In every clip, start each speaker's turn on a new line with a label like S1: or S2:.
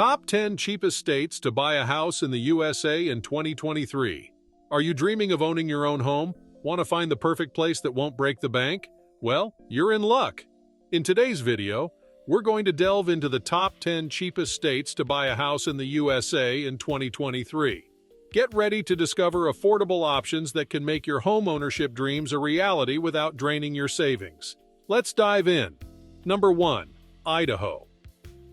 S1: Top 10 cheapest states to buy a house in the USA in 2023. Are you dreaming of owning your own home? Want to find the perfect place that won't break the bank? Well, you're in luck. In today's video, we're going to delve into the top 10 cheapest states to buy a house in the USA in 2023. Get ready to discover affordable options that can make your homeownership dreams a reality without draining your savings. Let's dive in. Number 1. Idaho.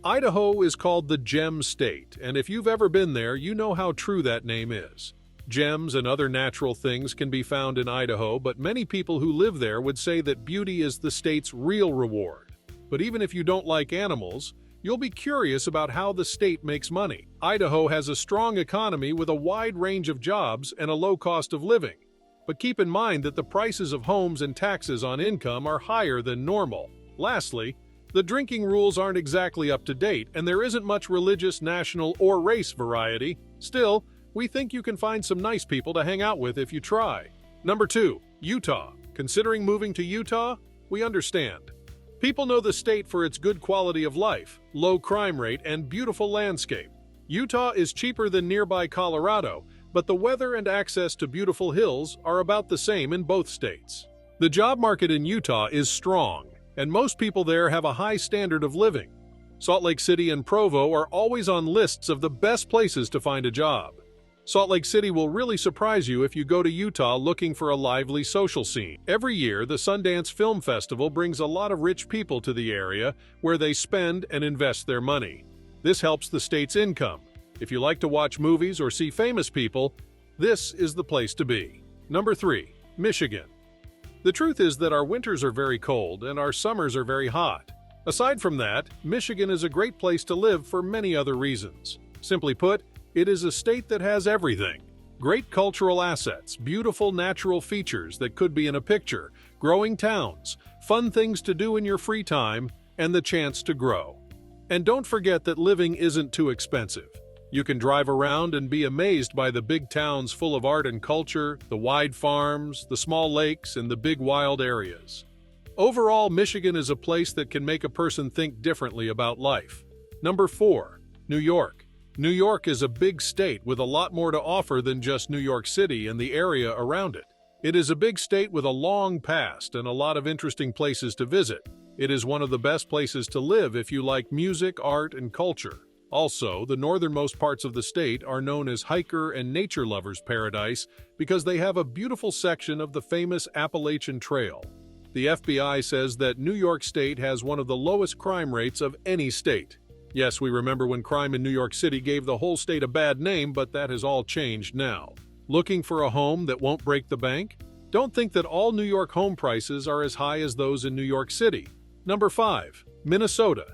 S1: Idaho is called the Gem State, and if you've ever been there, you know how true that name is. Gems and other natural things can be found in Idaho, but many people who live there would say that beauty is the state's real reward. But even if you don't like animals, you'll be curious about how the state makes money. Idaho has a strong economy with a wide range of jobs and a low cost of living. But keep in mind that the prices of homes and taxes on income are higher than normal. Lastly, the drinking rules aren't exactly up to date, and there isn't much religious, national, or race variety. Still, we think you can find some nice people to hang out with if you try. Number 2. Utah. Considering moving to Utah? We understand. People know the state for its good quality of life, low crime rate, and beautiful landscape. Utah is cheaper than nearby Colorado, but the weather and access to beautiful hills are about the same in both states. The job market in Utah is strong, and most people there have a high standard of living. Salt Lake City and Provo are always on lists of the best places to find a job. Salt Lake City will really surprise you if you go to Utah looking for a lively social scene. Every year, the Sundance Film Festival brings a lot of rich people to the area where they spend and invest their money. This helps the state's income. If you like to watch movies or see famous people, this is the place to be. Number 3. Michigan. The truth is that our winters are very cold and our summers are very hot. Aside from that, Michigan is a great place to live for many other reasons. Simply put, it is a state that has everything. Great cultural assets, beautiful natural features that could be in a picture, growing towns, fun things to do in your free time, and the chance to grow. And don't forget that living isn't too expensive. You can drive around and be amazed by the big towns full of art and culture, the wide farms, the small lakes, and the big wild areas. Overall, Michigan is a place that can make a person think differently about life. Number 4. New York. New York is a big state with a lot more to offer than just New York City and the area around it. It is a big state with a long past and a lot of interesting places to visit. It is one of the best places to live if you like music, art, and culture. Also, the northernmost parts of the state are known as hiker and nature lovers' paradise because they have a beautiful section of the famous Appalachian Trail. The FBI says that New York State has one of the lowest crime rates of any state. Yes, we remember when crime in New York City gave the whole state a bad name, but that has all changed now. Looking for a home that won't break the bank? Don't think that all New York home prices are as high as those in New York City. Number 5. Minnesota.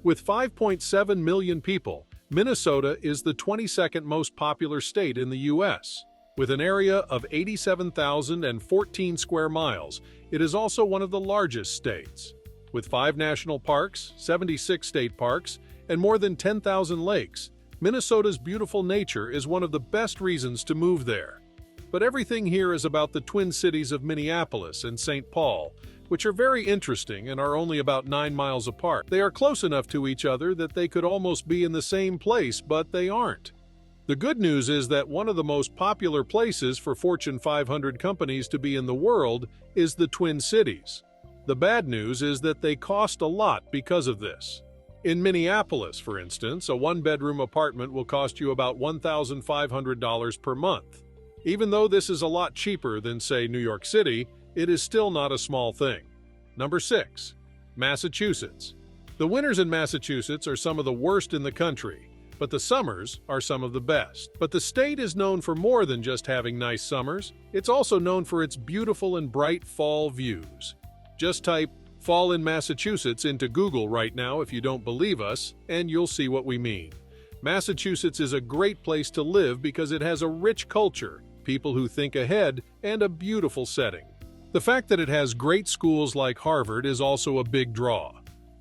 S1: With 5.7 million people, Minnesota is the 22nd most popular state in the U.S. With an area of 87,014 square miles, it is also one of the largest states. With 5 national parks, 76 state parks, and more than 10,000 lakes, Minnesota's beautiful nature is one of the best reasons to move there. But everything here is about the twin cities of Minneapolis and St. Paul, which are very interesting and are only about 9 miles apart. They are close enough to each other that they could almost be in the same place, but they aren't. The good news is that one of the most popular places for Fortune 500 companies to be in the world is the Twin Cities. The bad news is that they cost a lot because of this. In Minneapolis, for instance, a one-bedroom apartment will cost you about $1,500 per month. Even though this is a lot cheaper than, say, New York City, it is still not a small thing. Number 6. Massachusetts. The winters in Massachusetts are some of the worst in the country, but the summers are some of the best. But the state is known for more than just having nice summers. It's also known for its beautiful and bright fall views. Just type "fall in Massachusetts" into Google right now if you don't believe us, and you'll see what we mean. Massachusetts is a great place to live because it has a rich culture, people who think ahead, and a beautiful setting. The fact that it has great schools like Harvard is also a big draw.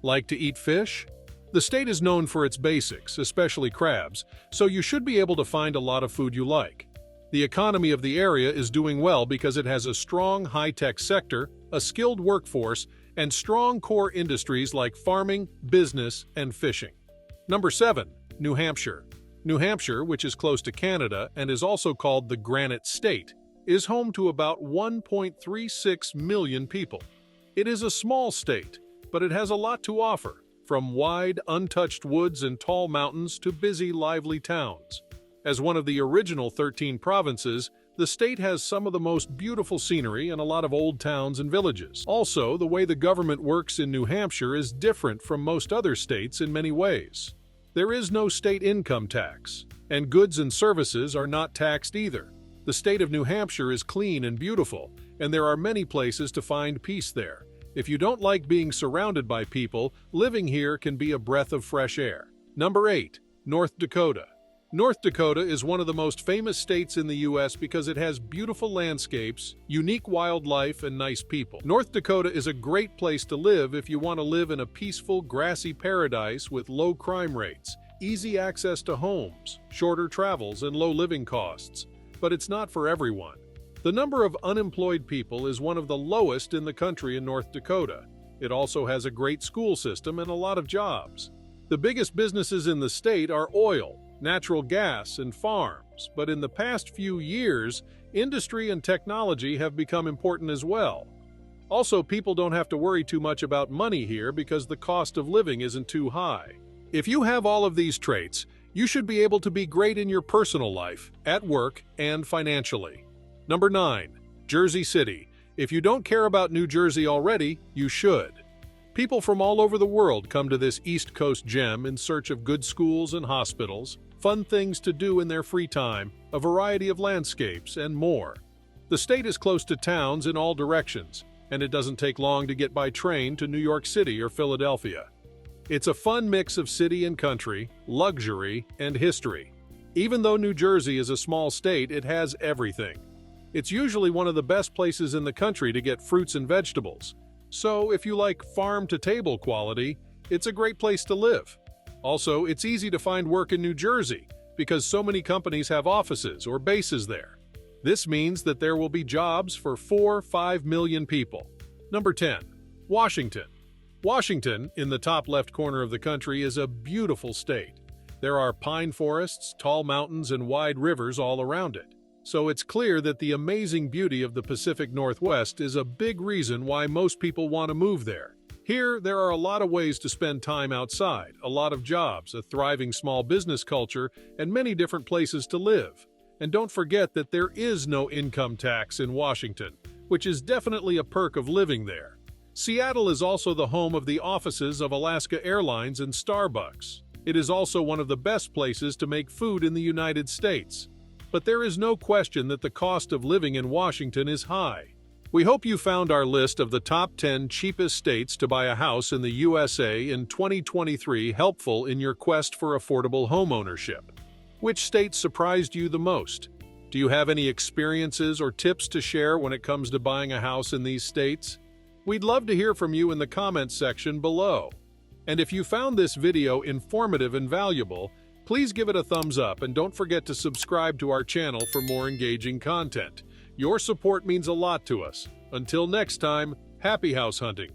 S1: Like to eat fish? The state is known for its basics, especially crabs, so you should be able to find a lot of food you like. The economy of the area is doing well because it has a strong high-tech sector, a skilled workforce, and strong core industries like farming, business, and fishing. Number 7. New Hampshire. New Hampshire, which is close to Canada and is also called the Granite State, is home to about 1.36 million people. It is a small state, but it has a lot to offer, from wide, untouched woods and tall mountains to busy, lively towns. As one of the original 13 provinces, the state has some of the most beautiful scenery and a lot of old towns and villages. Also, the way the government works in New Hampshire is different from most other states in many ways. There is no state income tax, and goods and services are not taxed either. The state of New Hampshire is clean and beautiful, and there are many places to find peace there. If you don't like being surrounded by people, living here can be a breath of fresh air. Number 8. North Dakota. North Dakota is one of the most famous states in the U.S. because it has beautiful landscapes, unique wildlife, and nice people. North Dakota is a great place to live if you want to live in a peaceful, grassy paradise with low crime rates, easy access to homes, shorter travels, and low living costs. But it's not for everyone. The number of unemployed people is one of the lowest in the country in North Dakota. It also has a great school system and a lot of jobs. The biggest businesses in the state are oil, natural gas, and farms, but in the past few years, industry and technology have become important as well. Also, people don't have to worry too much about money here because the cost of living isn't too high. If you have all of these traits, you should be able to be great in your personal life, at work, and financially. Number 9. Jersey City. If you don't care about New Jersey already, you should. People from all over the world come to this East Coast gem in search of good schools and hospitals, fun things to do in their free time, a variety of landscapes, and more. The state is close to towns in all directions, and it doesn't take long to get by train to New York City or Philadelphia. It's a fun mix of city and country, luxury, and history. Even though New Jersey is a small state, it has everything. It's usually one of the best places in the country to get fruits and vegetables. So if you like farm-to-table quality, it's a great place to live. Also, it's easy to find work in New Jersey because so many companies have offices or bases there. This means that there will be jobs for 4-5 million people. Number 10. Washington. Washington, in the top left corner of the country, is a beautiful state. There are pine forests, tall mountains, and wide rivers all around it. So it's clear that the amazing beauty of the Pacific Northwest is a big reason why most people want to move there. Here, there are a lot of ways to spend time outside, a lot of jobs, a thriving small business culture, and many different places to live. And don't forget that there is no income tax in Washington, which is definitely a perk of living there. Seattle is also the home of the offices of Alaska Airlines and Starbucks. It is also one of the best places to make food in the United States. But there is no question that the cost of living in Washington is high. We hope you found our list of the top 10 cheapest states to buy a house in the USA in 2023 helpful in your quest for affordable homeownership. Which state surprised you the most? Do you have any experiences or tips to share when it comes to buying a house in these states? We'd love to hear from you in the comments section below. And if you found this video informative and valuable, please give it a thumbs up and don't forget to subscribe to our channel for more engaging content. Your support means a lot to us. Until next time, happy house hunting!